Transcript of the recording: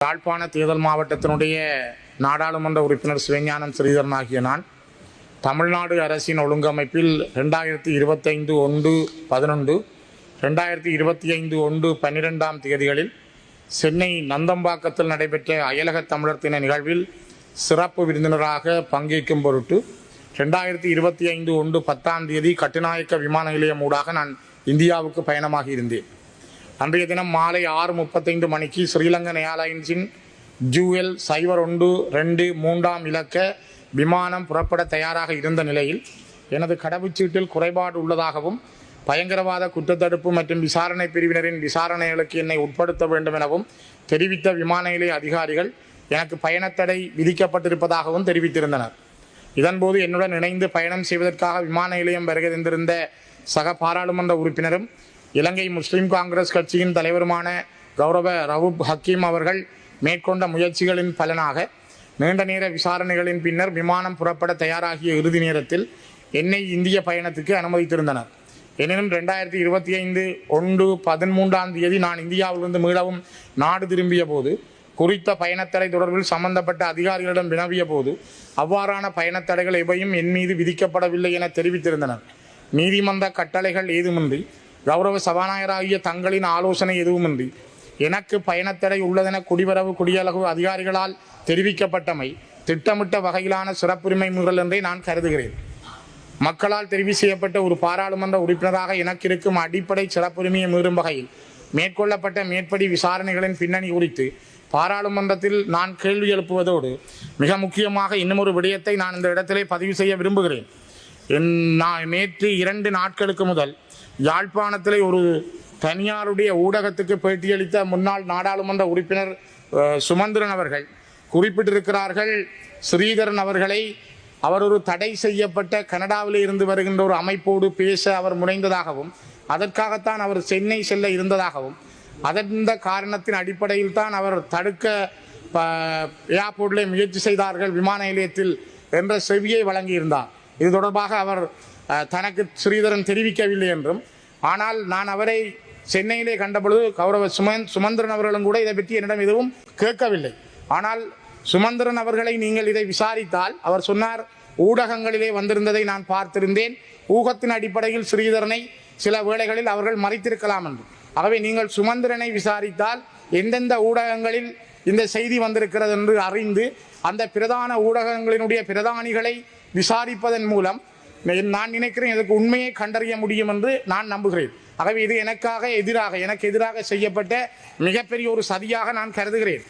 யாழ்ப்பாண தேர்தல் மாவட்டத்தினுடைய நாடாளுமன்ற உறுப்பினர் சிவஞானம் ஸ்ரீதரன் ஆகிய நான் தமிழ்நாடு அரசின் ஒழுங்கமைப்பில் 2025 1/11 2025 1/12 தேதிகளில் சென்னை நந்தம்பாக்கத்தில் நடைபெற்ற அயலக தமிழர் தின நிகழ்வில் சிறப்பு விருந்தினராக பங்கேற்கும் பொருட்டு 2025 1/10 கட்டுநாயக்க விமான நிலையம் ஊடாக நான் இந்தியாவுக்கு பயணமாகி இருந்தேன். அன்றைய தினம் மாலை 6:35 மணிக்கு ஸ்ரீலங்கன் ஏர்லைன்ஸின் ஜூஎல் 0123 இலக்க விமானம் புறப்பட தயாராக இருந்த நிலையில் எனது கடவுச்சீட்டில் குறைபாடு உள்ளதாகவும் பயங்கரவாத குற்றத்தடுப்பு மற்றும் விசாரணை பிரிவினரின் விசாரணைகளுக்கு என்னை உட்படுத்த வேண்டும் எனவும் தெரிவித்த விமான நிலைய அதிகாரிகள் எனக்கு பயணத்தடை விதிக்கப்பட்டிருப்பதாகவும் தெரிவித்திருந்தனர். இதன்போது என்னுடன் இணைந்து பயணம் செய்வதற்காக விமான நிலையம் வருகை தந்திருந்த சக பாராளுமன்ற உறுப்பினரும் இலங்கை முஸ்லிம் காங்கிரஸ் கட்சியின் தலைவருமான கௌரவ ரவுப் ஹக்கீம் அவர்கள் மேற்கொண்ட முயற்சிகளின் பலனாக நீண்ட நேர விசாரணைகளின் பின்னர் விமானம் புறப்பட தயாராகிய இறுதி நேரத்தில் என்னை இந்திய பயணத்துக்கு அனுமதித்திருந்தனர். எனினும் 2025 1/13 நான் இந்தியாவிலிருந்து மீளவும் நாடு திரும்பிய போது குறித்த பயணத்தடை தொடர்பில் சம்பந்தப்பட்ட அதிகாரிகளிடம் வினவிய போது அவ்வாறான பயணத்தடைகள் எவையும் என் மீது விதிக்கப்படவில்லை என தெரிவித்திருந்தனர். நீதிமன்ற கட்டளைகள் ஏதுமின்றி கௌரவ சபாநாயகராகிய தங்களின் ஆலோசனை எதுவுமின்றி எனக்கு பயணத்தடை உள்ளதென குடிவரவு குடியழகு அதிகாரிகளால் தெரிவிக்கப்பட்டமை திட்டமிட்ட வகையிலான சிறப்புரிமை மீறல் என்றே நான் கருதுகிறேன். மக்களால் தெரிவு செய்யப்பட்ட ஒரு பாராளுமன்ற உறுப்பினராக எனக்கு இருக்கும் அடிப்படை சிறப்புரிமையை மீறும் வகையில் மேற்கொள்ளப்பட்ட மேற்படி விசாரணைகளின் பின்னணி குறித்து பாராளுமன்றத்தில் நான் கேள்வி எழுப்புவதோடு மிக முக்கியமாக இன்னும் விடயத்தை நான் இந்த இடத்திலே பதிவு செய்ய விரும்புகிறேன். நேற்று 2 நாட்களுக்கு முதல் யாழ்ப்பாணத்திலே ஒரு தனியாருடைய ஊடகத்துக்கு பேட்டியளித்த முன்னாள் நாடாளுமன்ற உறுப்பினர் சுமந்திரன் அவர்கள் குறிப்பிட்டிருக்கிறார்கள், ஸ்ரீதரன் அவர்களை அவர் ஒரு தடை செய்யப்பட்ட கனடாவில் இருந்து வருகின்ற ஒரு அமைப்போடு பேச அவர் முனைந்ததாகவும் அதற்காகத்தான் அவர் சென்னை செல்ல இருந்ததாகவும் அந்த காரணத்தின் அடிப்படையில் தான் அவர் தடுக்க ஏர்போர்ட்டிலே முயற்சி செய்தார்கள் விமான நிலையத்தில் என்ற செவியை வழங்கியிருந்தார். இது தொடர்பாக அவர் தனக்கு ஸ்ரீதரன் தெரிவிக்கவில்லை என்றும், ஆனால் நான் அவரை சென்னையிலே கண்டபொழுது கௌரவ சுமந்திரன் அவர்களும் கூட இதை பற்றி என்னிடம் எதுவும் கேட்கவில்லை. ஆனால் சுமந்திரன் அவர்களை நீங்கள் இதை விசாரித்தால் அவர் சொன்னார், ஊடகங்களிலே வந்திருந்ததை நான் பார்த்திருந்தேன், ஊகத்தின் அடிப்படையில் ஸ்ரீதரனை சில வேளைகளில் அவர்கள் மறைத்திருக்கலாம் என்று. ஆகவே நீங்கள் சுமந்திரனை விசாரித்தால் எந்தெந்த ஊடகங்களில் இந்த செய்தி வந்திருக்கிறது என்று அறிந்து அந்த பிரதான ஊடகங்களினுடைய பிரதானிகளை விசாரிப்பதன் மூலம் நான் நினைக்கிறேன் இதற்கு உண்மையை கண்டறிய முடியும் என்று நான் நம்புகிறேன். ஆகவே இது எனக்கு எதிராக செய்யப்பட்ட மிகப்பெரிய ஒரு சதியாக நான் கருதுகிறேன்.